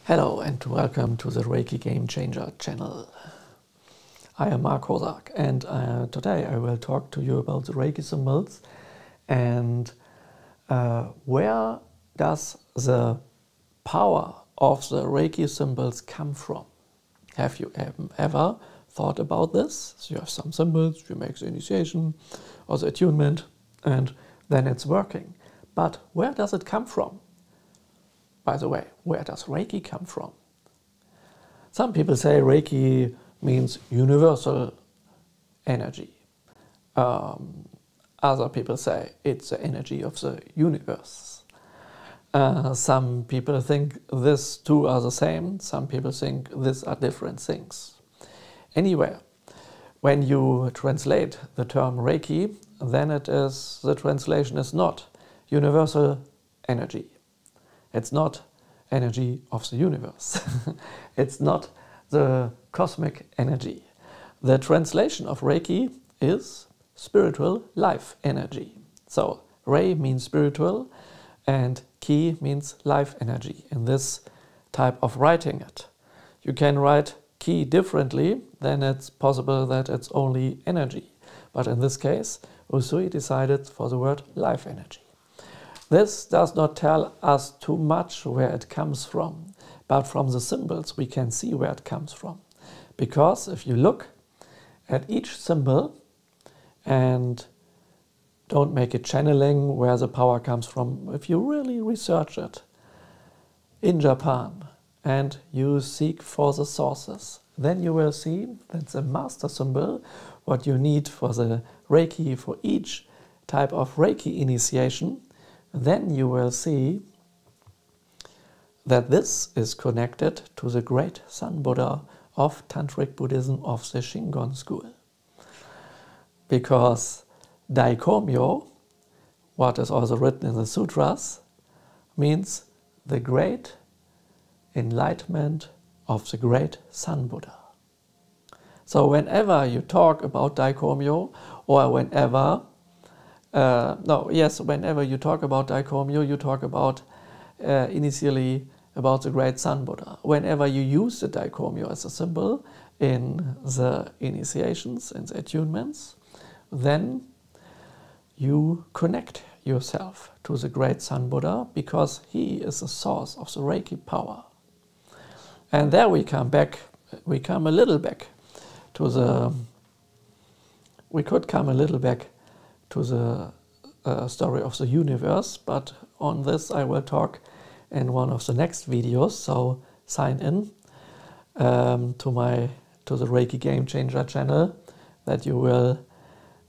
Hello and welcome to the Reiki Game Changer channel. I am Mark Hosak, and today I will talk to you about the Reiki symbols and where does the power of the Reiki symbols come from? Have you ever thought about this? So you have some symbols, you make the initiation or the attunement, and then it's working. But where does it come from? By the way, where does Reiki come from? Some people say Reiki means universal energy. Other people say it's the energy of the universe. Some people think these two are the same. Some people think these are different things. Anyway, when you translate the term Reiki, then the translation is not universal energy. It's not energy of the universe. It's not the cosmic energy. The translation of Reiki is spiritual life energy. So Rei means spiritual and Ki means life energy in this type of writing it. You can write Ki differently, then it's possible that it's only energy. But in this case, Usui decided for the word life energy. This does not tell us too much where it comes from, but from the symbols we can see where it comes from. Because if you look at each symbol and don't make a channeling where the power comes from, if you really research it in Japan and you seek for the sources, then you will see that the master symbol, what you need for the Reiki, for each type of Reiki initiation, then you will see that this is connected to the great Sun Buddha of Tantric Buddhism of the Shingon school. Because Daikomyo, what is also written in the sutras, means the great enlightenment of the great Sun Buddha. So whenever you talk about Daikomyo, or whenever whenever you talk about Daikomyo, you talk about initially about the great Sun Buddha. Whenever you use the Daikomyo as a symbol in the initiations, in the attunements, then you connect yourself to the great Sun Buddha because he is the source of the Reiki power. And there we come a little back to the, we could come a little back to the story of the universe, but on this I will talk in one of the next videos, so sign in to the Reiki Game Changer channel that you will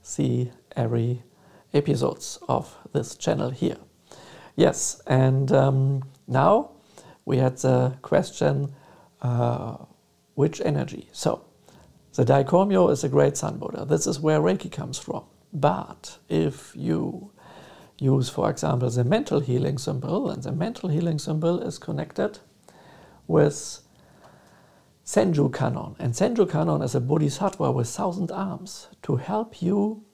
see every episodes of this channel here. Yes, and now we had the question, which energy? So, the Daikomyo is a great Sun Buddha. This is where Reiki comes from. But if you use, for example, the mental healing symbol, and the mental healing symbol is connected with Senju Kannon. And Senju Kannon is a bodhisattva with 1,000 arms to help you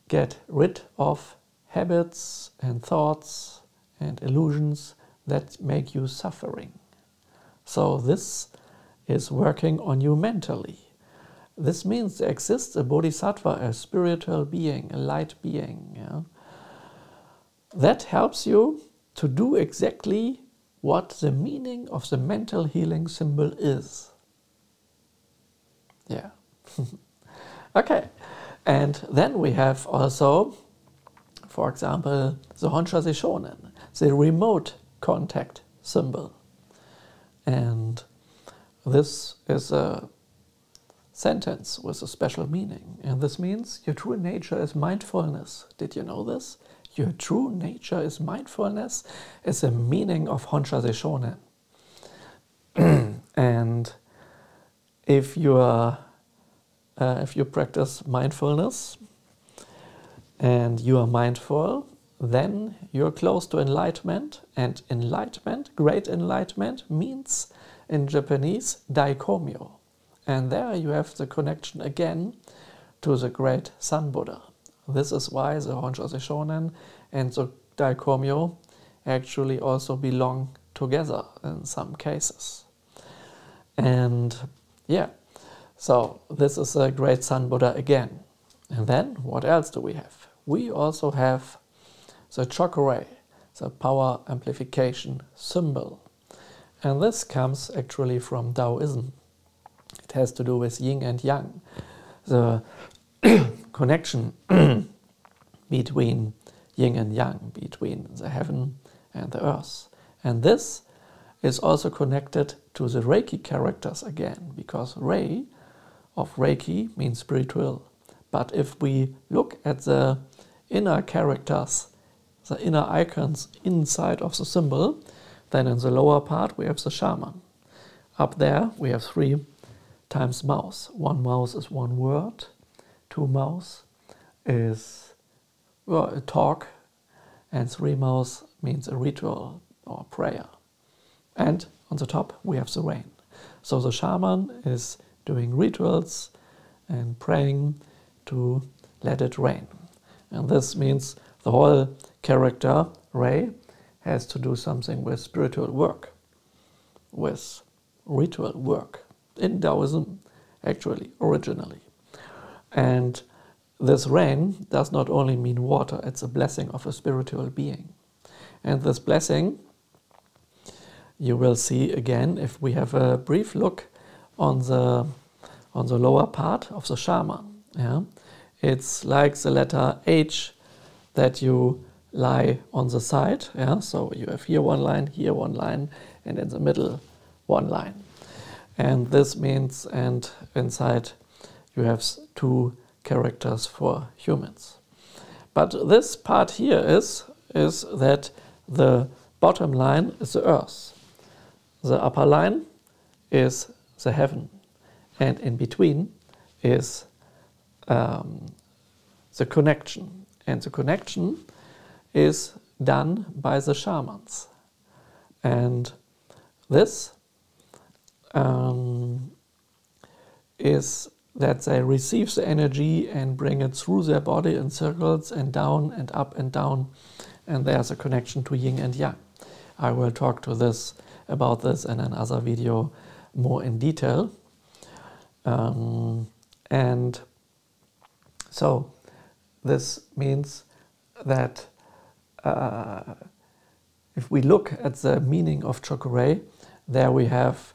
get rid of habits and thoughts and illusions that make you suffering. So this is working on you mentally. This means there exists a bodhisattva, a spiritual being, a light being. Yeah? That helps you to do exactly what the meaning of the mental healing symbol is. Yeah. Okay. And then we have also, for example, the Honsha Shonen, the remote contact symbol. And this is a sentence with a special meaning, and this means your true nature is mindfulness. Did you know this? Your true nature is mindfulness is the meaning of Honsha Shonen. And if you practice mindfulness and you are mindful, then you're close to enlightenment, and enlightenment, great enlightenment, means in Japanese Daikomyo. And there you have the connection again to the great Sun Buddha. This is why the Honsha Shonen and the Daikomyo actually also belong together in some cases. And yeah, so this is a great Sun Buddha again. And then what else do we have? We also have the chakra, the power amplification symbol. And this comes actually from Taoism. It has to do with yin and yang, the connection between yin and yang, between the heaven and the earth. And this is also connected to the Reiki characters again, because Rei of Reiki means spiritual. But if we look at the inner characters, the inner icons inside of the symbol, then in the lower part we have the shaman. Up there we have 3 times mouse. 1 mouse is 1 word, 2 mouse is a talk, and 3 mouse means a ritual or prayer. And on the top we have the rain. So the shaman is doing rituals and praying to let it rain. And this means the whole character, Rei, has to do something with spiritual work, with ritual work, in Taoism actually, originally. And this rain does not only mean water, it's a blessing of a spiritual being. And this blessing you will see again if we have a brief look on the lower part of the shaman. Yeah? It's like the letter H that you lie on the side. Yeah? So you have here 1 line, here 1 line, and in the middle 1 line. And this means, and inside you have 2 characters for humans. But this part here is that the bottom line is the earth. The upper line is the heaven. And in between is the connection. And the connection is done by the shamans. And this is that they receive the energy and bring it through their body in circles and down and up and down. And there's a connection to yin and yang. I will talk about this in another video more in detail. And so this means that if we look at the meaning of chakra, there we have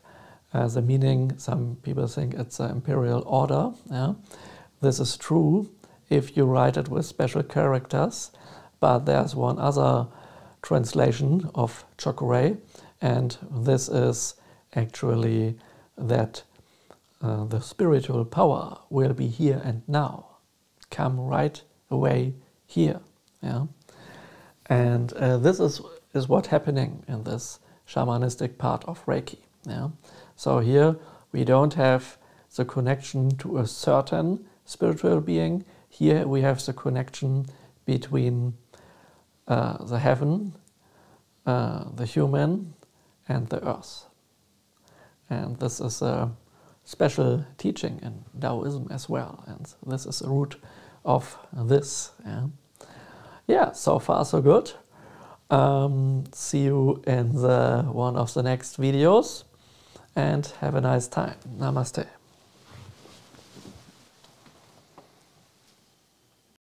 the meaning. Some people think it's an imperial order. Yeah? This is true if you write it with special characters, but there's one other translation of chakra, and this is actually that the spiritual power will be here and now, come right away here. Yeah? And this is what's happening in this shamanistic part of Reiki. Yeah? So here we don't have the connection to a certain spiritual being. Here we have the connection between the heaven, the human, and the earth. And this is a special teaching in Taoism as well. And this is the root of this. Yeah, yeah, so far so good. See you in one of the next videos and have a nice time. Namaste.